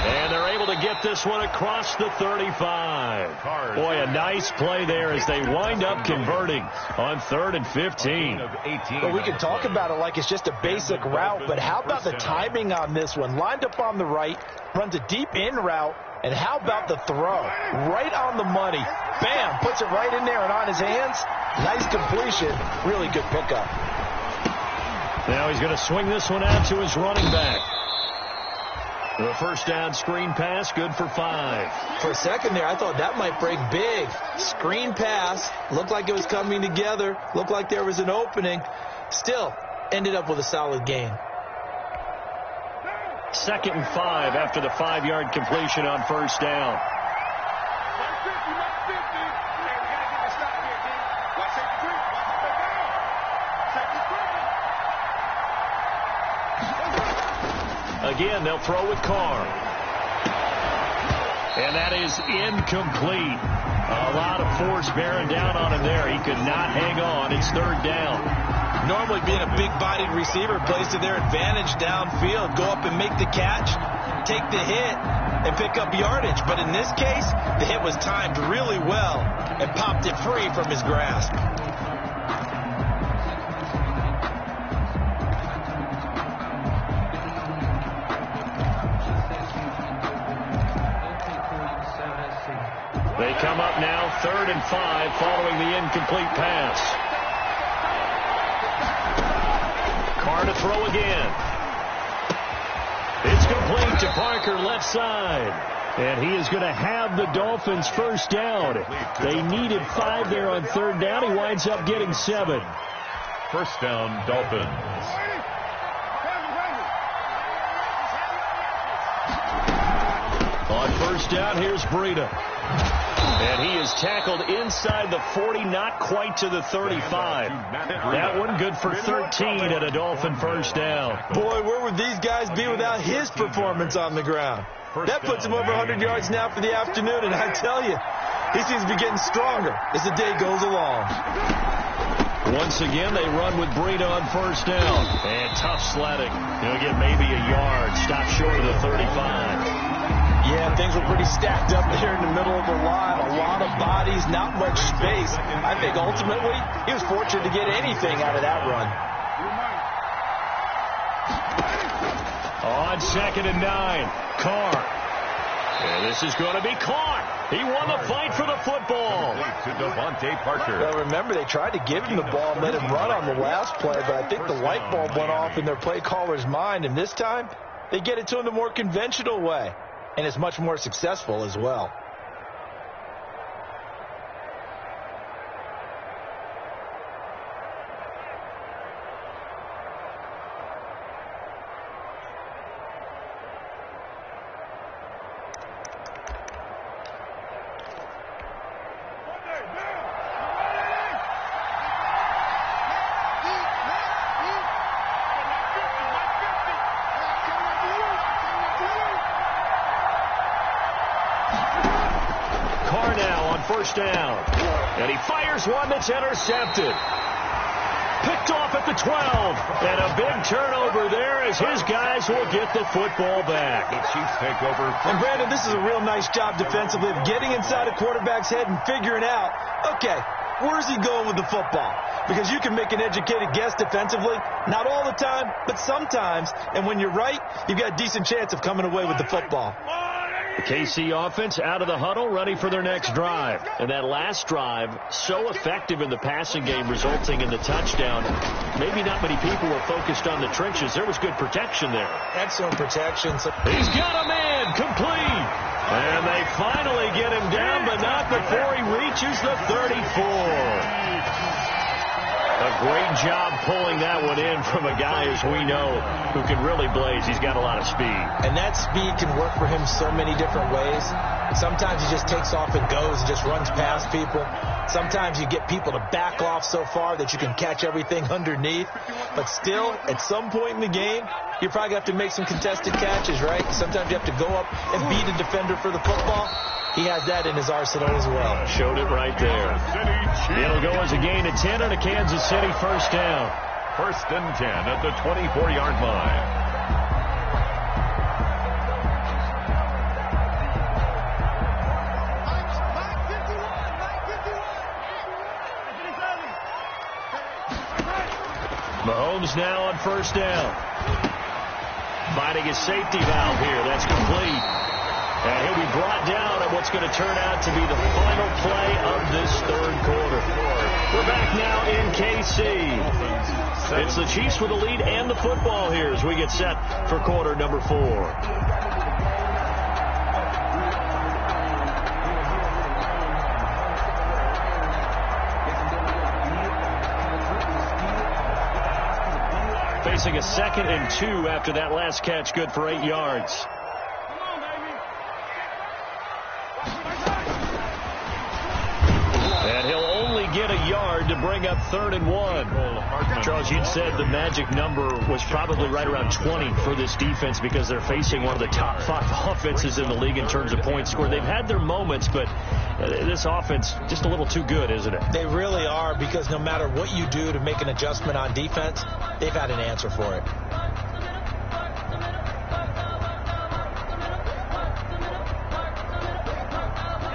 S3: And they're able to get this one across the 35. Boy, a nice play there as they wind up converting on 3rd and 15.
S5: Well, we can talk about it like it's just a basic route, but how about the timing on this one? Lined up on the right, runs a deep in route, and how about the throw? Right on the money. Bam! Puts it right in there and on his hands. Nice completion. Really good pickup.
S3: Now he's going to swing this one out to his running back. The 1st down screen pass, good for 5.
S5: For a second there, I thought that might break big. Screen pass, looked like it was coming together, looked like there was an opening. Still, ended up with a solid gain.
S3: 2nd and 5 after the 5-yard completion on 1st down. Again, they'll throw with Carr. And that is incomplete. A lot of force bearing down on him there. He could not hang on. It's 3rd down.
S5: Normally being a big-bodied receiver plays to their advantage downfield. Go up and make the catch, take the hit, and pick up yardage. But in this case, the hit was timed really well and popped it free from his grasp.
S3: They come up now 3rd and 5 following the incomplete pass. Carr to throw again. It's complete to Parker left side. And he is going to have the Dolphins 1st down. They needed 5 there on 3rd down. He winds up getting 7.
S4: 1st down, Dolphins.
S3: On 1st down, here's Breida. And he is tackled inside the 40, not quite to the 35. That one good for 13 at a Dolphin 1st down.
S5: Boy, where would these guys be without his performance on the ground? That puts him over 100 yards now for the afternoon, and I tell you, he seems to be getting stronger as the day goes along.
S3: Once again, they run with Breida on 1st down. And tough sledding. He'll get maybe a yard. Stop short of the 35.
S5: Yeah, things were pretty stacked up there in the middle of the line. A lot of bodies, not much space. I think ultimately he was fortunate to get anything out of that run.
S3: On 2nd and 9, Carr. And this is going to be caught. He won the fight for the football.
S4: To Devontae Parker.
S5: Well, remember, they tried to give him the ball and let him run on the last play, but I think the light bulb went off in their play caller's mind, and this time they get it to him the more conventional way. And it's much more successful as well.
S3: First down. And he fires one that's intercepted. Picked off at the 12. And a big turnover there as his guys will get the football back.
S4: The Chiefs take over.
S5: And Brandon, this is a real nice job defensively of getting inside a quarterback's head and figuring out, okay, where's he going with the football? Because you can make an educated guess defensively. Not all the time, but sometimes. And when you're right, you've got a decent chance of coming away with the football.
S3: The KC offense out of the huddle, ready for their next drive. And that last drive, so effective in the passing game, resulting in the touchdown. Maybe not many people were focused on the trenches. There was good protection there.
S5: Excellent protection.
S3: He's got a man, complete. And they finally get him down, but not before he reaches the 34. A great job pulling that one in from a guy, as we know, who can really blaze. He's got a lot of speed.
S5: And that speed can work for him so many different ways. Sometimes he just takes off and goes and just runs past people. Sometimes you get people to back off so far that you can catch everything underneath. But still, at some point in the game, you probably have to make some contested catches, right? Sometimes you have to go up and beat a defender for the football. He has that in his arsenal as well.
S3: Showed it right there. It'll go as a gain of 10 and a Kansas City first down.
S4: First and 10 at the 24-yard line.
S3: Mahomes now on first down. Finding his safety valve here. That's complete. And he'll be brought down at what's going to turn out to be the final play of this third quarter. We're back now in KC. It's the Chiefs with the lead and the football here as we get set for quarter number 4. Facing a 2nd and 2 after that last catch, good for 8 yards. And he'll only get a yard to bring up 3rd and 1. Charles, you'd said the magic number was probably right around 20 for this defense because they're facing one of the top 5 offenses in the league in terms of points scored. They've had their moments, but this offense just a little too good, isn't it?
S5: They really are, because no matter what you do to make an adjustment on defense, they've had an answer for it.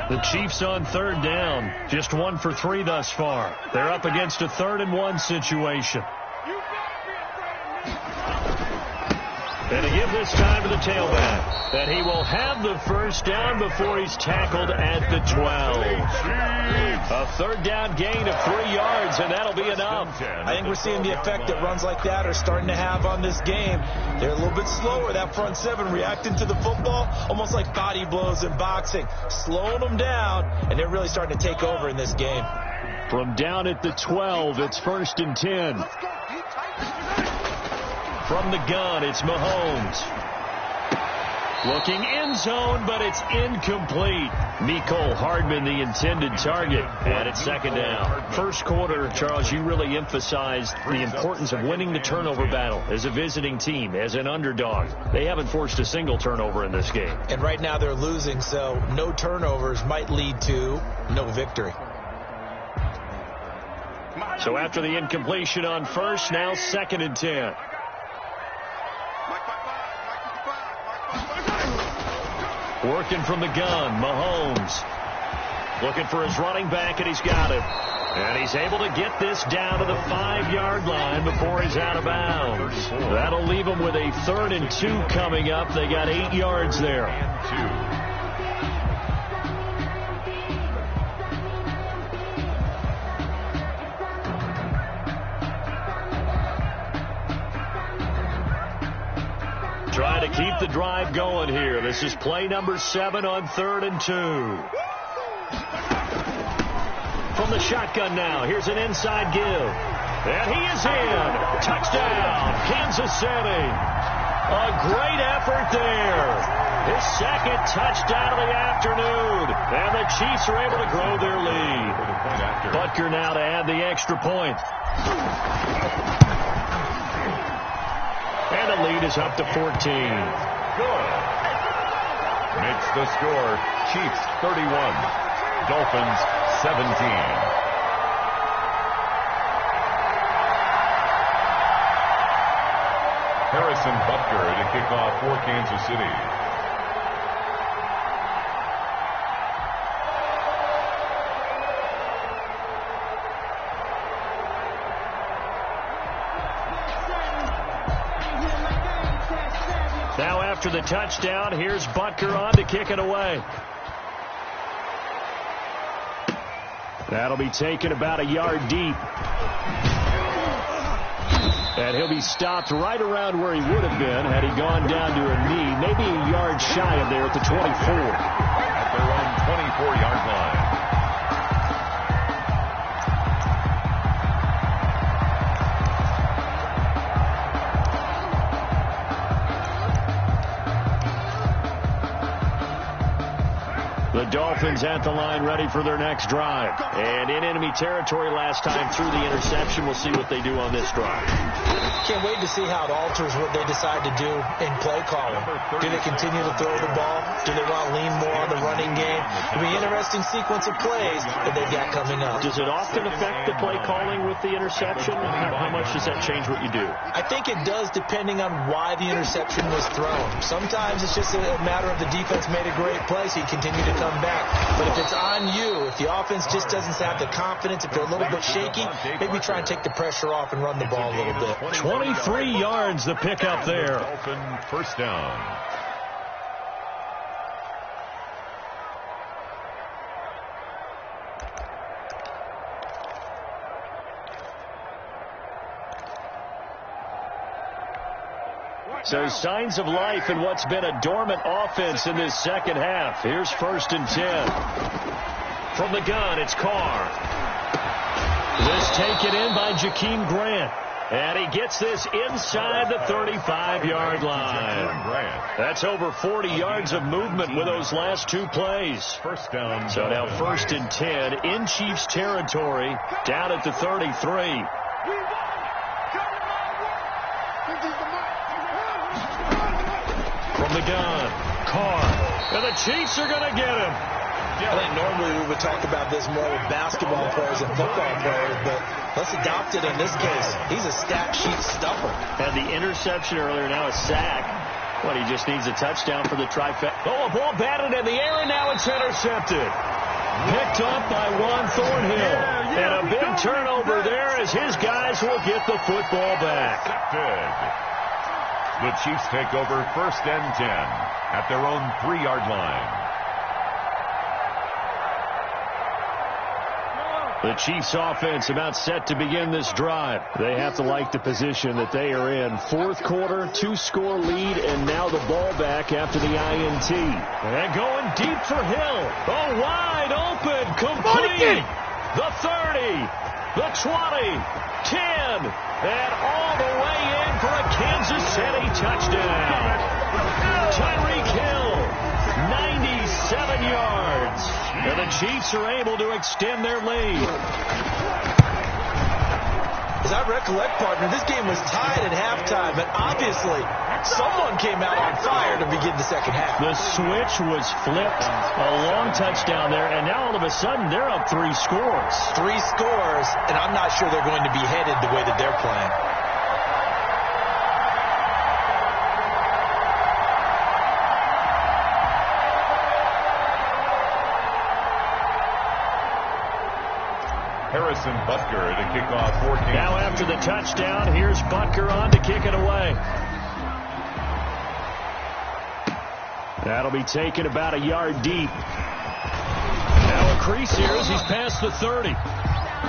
S3: The Chiefs on 3rd down, just 1 for 3 thus far. They're up against a 3rd and 1 situation. And to give this time to the tailback, that he will have the first down before he's tackled at the 12. A 3rd down gain of 3 yards, and that'll be enough.
S5: I think we're seeing the effect that runs like that are starting to have on this game. They're a little bit slower, that front 7, reacting to the football, almost like body blows in boxing, slowing them down, and they're really starting to take over in this game.
S3: From down at the 12, it's 1st and 10. From the gun, it's Mahomes. Looking end zone, but it's incomplete. Mecole Hardman, the intended target, and it's 2nd down. First quarter, Charles, you really emphasized the importance of winning the turnover battle as a visiting team, as an underdog. They haven't forced a single turnover in this game.
S5: And right now they're losing, so no turnovers might lead to no victory.
S3: So after the incompletion on first, now 2nd and 10. Working from the gun, Mahomes. Looking for his running back, and he's got him. And he's able to get this down to the 5-yard line before he's out of bounds. That'll leave him with a 3rd and 2 coming up. They got 8 yards there. Trying to keep the drive going here. This is play number 7 on 3rd and 2. From the shotgun now, here's an inside give. And he is in. Touchdown, Kansas City. A great effort there. His 2nd touchdown of the afternoon. And the Chiefs are able to grow their lead. Butker now to add the extra point. And the lead is up to 14.
S4: Good. Makes the score Chiefs 31, Dolphins 17. Harrison Butker to kick off for Kansas City.
S3: after the touchdown, here's Butker on to kick it away. That'll be taken about a yard deep. And he'll be stopped right around where he would have been had he gone down to a knee, maybe a yard shy of there at the 24.
S4: At their own 24-yard line.
S3: The Dolphins at the line ready for their next drive. And in enemy territory last time through the interception. We'll see what they do on this drive.
S5: Can't wait to see how it alters what they decide to do in play calling. Do they continue to throw the ball? Do they want to lean more on the running game? It'll be an interesting sequence of plays that they've got coming up.
S3: Does it often affect the play calling with the interception? How much does that change what you do?
S5: I think it does depending on why the interception was thrown. Sometimes it's just a matter of the defense made a great play, so you continue to come back. But if it's on you, if the offense just doesn't have the confidence, if they're a little bit shaky, maybe try and take the pressure off and run the ball a little bit.
S3: 23 yards the pickup there.
S4: Dolphin first down.
S3: So signs of life in what's been a dormant offense in this second half. Here's 1st and 10. From the gun, it's Carr. This taken in by Jakeem Grant. And he gets this inside the 35-yard line. That's over 40 yards of movement with those last two plays.
S4: First down.
S3: So now 1st and 10 in Chiefs territory, down at the 33. From the gun, Carr. And the Chiefs are going to get him.
S5: I think normally we would talk about this more with basketball players and football players, but let's adopt it in this case. He's a stat sheet stuffer.
S3: Had the interception earlier, now a sack. What, he just needs a touchdown for the trifecta. Oh, a ball batted in the air, and now it's intercepted. Picked up by Juan Thornhill. And a big turnover there as his guys will get the football back.
S4: The Chiefs take over 1st and 10 at their own 3-yard line.
S3: The Chiefs offense about set to begin this drive. They have to like the position that they are in. 4th quarter, 2-score lead, and now the ball back after the INT. And going deep for Hill. Oh, wide open, complete. The 30, the 20, 10, and all the way in for a Kansas City touchdown. Tyreek Hill, 97 yards. And the Chiefs are able to extend their lead.
S5: As I recollect, partner, this game was tied at halftime, but obviously someone came out on fire to begin the second half.
S3: The switch was flipped, a long touchdown there, and now all of a sudden they're up 3 scores.
S5: 3 scores, and I'm not sure they're going to be headed the way that they're playing.
S4: Harrison Butker to kick off 14.
S3: Now after the touchdown, here's Butker on to kick it away. That'll be taken about a yard deep. Now a crease here as he's past the 30.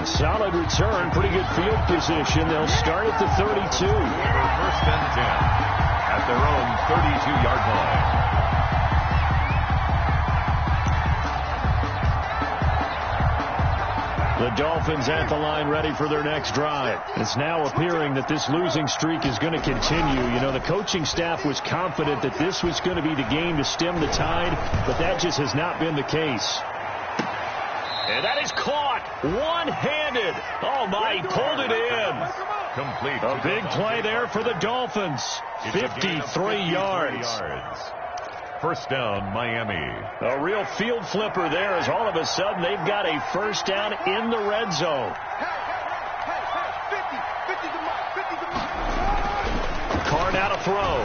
S3: Solid return, pretty good field position. They'll start at the 32.
S4: 1st and 10 at their own 32-yard line.
S3: The Dolphins at the line ready for their next drive. It's now appearing that this losing streak is going to continue. You know, the coaching staff was confident that this was going to be the game to stem the tide, but that just has not been the case. And that is caught one-handed. Oh, my, he pulled it in.
S4: Complete.
S3: A big play there for the Dolphins. 53 yards.
S4: 1st down, Miami.
S3: A real field flipper there as all of a sudden they've got a 1st down in the red zone. Carr now to throw.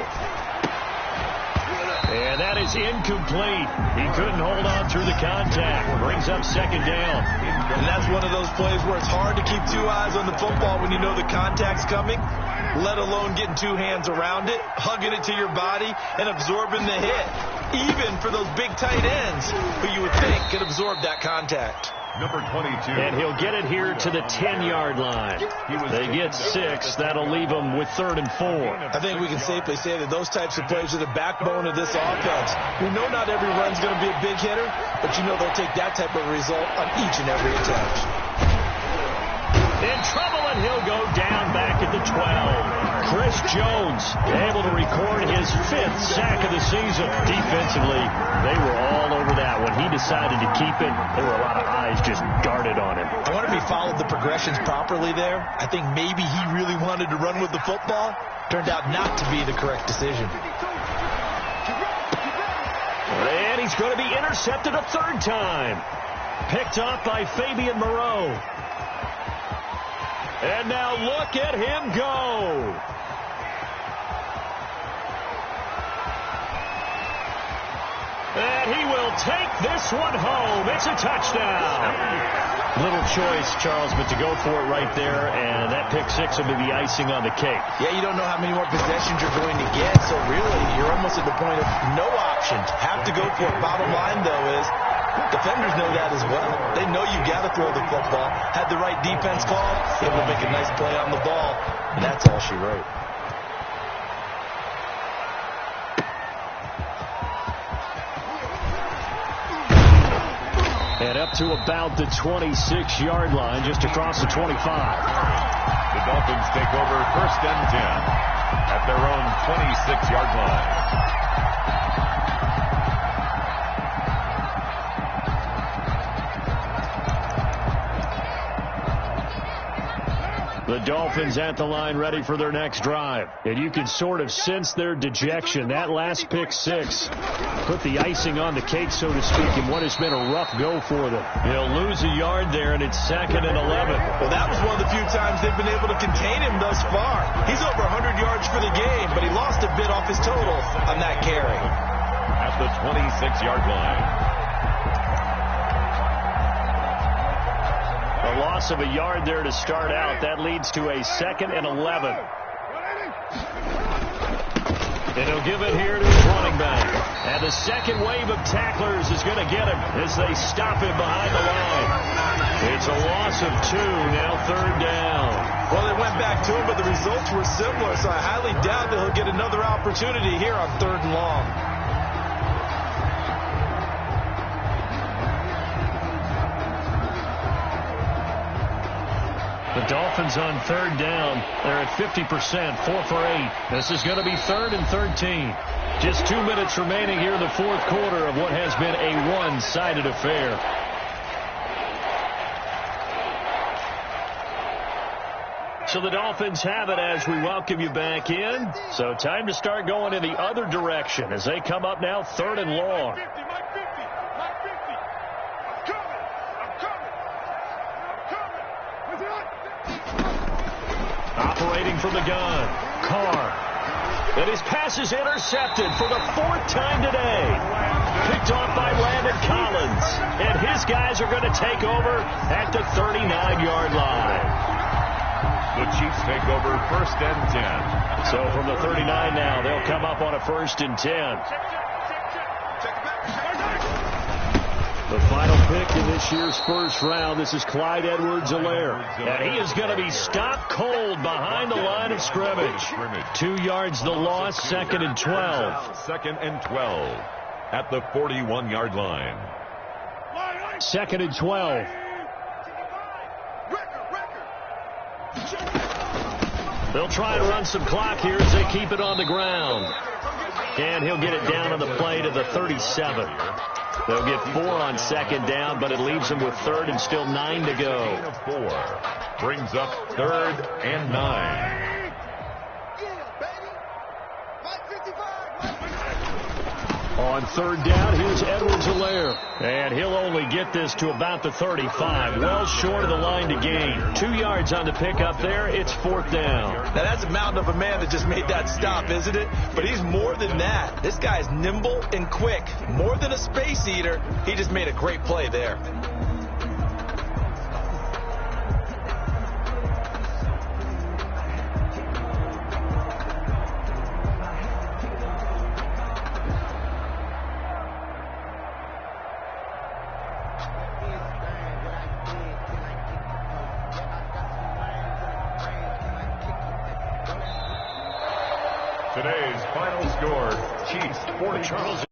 S3: And that is incomplete. He couldn't hold on through the contact. Brings up 2nd down.
S5: And that's one of those plays where it's hard to keep 2 eyes on the football when you know the contact's coming. let alone getting two hands around it, hugging it to your body, and absorbing the hit. Even for those big tight ends who you would think could absorb that contact.
S4: Number 22.
S3: And he'll get it here to the 10-yard line. They get 6. That'll leave them with 3rd and 4.
S5: I think we can safely say that those types of plays are the backbone of this offense. We know not every run's going to be a big hitter, but you know they'll take that type of result on each and every attempt.
S3: In trouble, and he'll go down back at the 12. Chris Jones able to record his 5th sack of the season. Defensively, they were all over that. When he decided to keep it, there were a lot of eyes just darted on him.
S5: I wonder if he followed the progressions properly there. I think maybe he really wanted to run with the football. Turned out not to be the correct decision.
S3: And he's going to be intercepted a 3rd time. Picked off by Fabian Moreau. And now look at him go. And he will take this one home. It's a touchdown. Little choice, Charles, but to go for it right there, and that pick 6 will be the icing on the cake.
S5: Yeah, you don't know how many more possessions you're going to get, so really you're almost at the point of no options. Have to go for it. Bottom line, though, is defenders know that as well. They know you got to throw the football. Had the right defense call, able to make a nice play on the ball, and that's all she wrote.
S3: And up to about the 26-yard line, just across the 25.
S4: The Dolphins take over 1st and 10 at their own 26-yard line.
S3: The Dolphins at the line ready for their next drive. And you can sort of sense their dejection. That last pick 6 put the icing on the cake, so to speak, in what has been a rough go for them. They'll lose a yard there, and it's 2nd and 11.
S5: Well, that was one of the few times they've been able to contain him thus far. He's over 100 yards for the game, but he lost a bit off his total on that carry.
S4: At the 26-yard line.
S3: A loss of a yard there to start out. That leads to a 2nd and 11. And he'll give it here to his running back. And the second wave of tacklers is going to get him as they stop him behind the line. It's a loss of 2, now 3rd down.
S5: Well, they went back to him, but the results were similar, so I highly doubt that he'll get another opportunity here on 3rd and long.
S3: The Dolphins on 3rd down. They're at 50%, 4 for 8. This is going to be 3rd and 13. Just 2 minutes remaining here in the 4th quarter of what has been a one-sided affair. So the Dolphins have it as we welcome you back in. So time to start going in the other direction as they come up now 3rd and long. Operating from the gun, Carr. And his pass is intercepted for the 4th time today. Picked off by Landon Collins. And his guys are going to take over at the 39-yard line.
S4: The Chiefs take over 1st and 10.
S3: So from the 39 now, they'll come up on a 1st and 10. The final pick in this year's 1st round, this is Clyde Edwards-Helaire. And he is going to be stopped cold behind the line of scrimmage. 2 yards the loss, 2nd and 12.
S4: 2nd and 12 at the 41-yard line.
S3: 2nd and 12. They'll try and run some clock here as they keep it on the ground. And he'll get it down on the play to the 37. They'll get 4 on 2nd down, but it leaves them with 3rd and still 9 to go.
S4: 4 brings up 3rd and 9.
S3: On 3rd down, here's Edwards-Helaire. And he'll only get this to about the 35. Well short of the line to gain. 2 yards on the pickup there. It's 4th down.
S5: Now, that's a mountain of a man that just made that stop, isn't it? But he's more than that. This guy's nimble and quick. More than a space eater. He just made a great play there.
S4: Today's final score, Chiefs 40.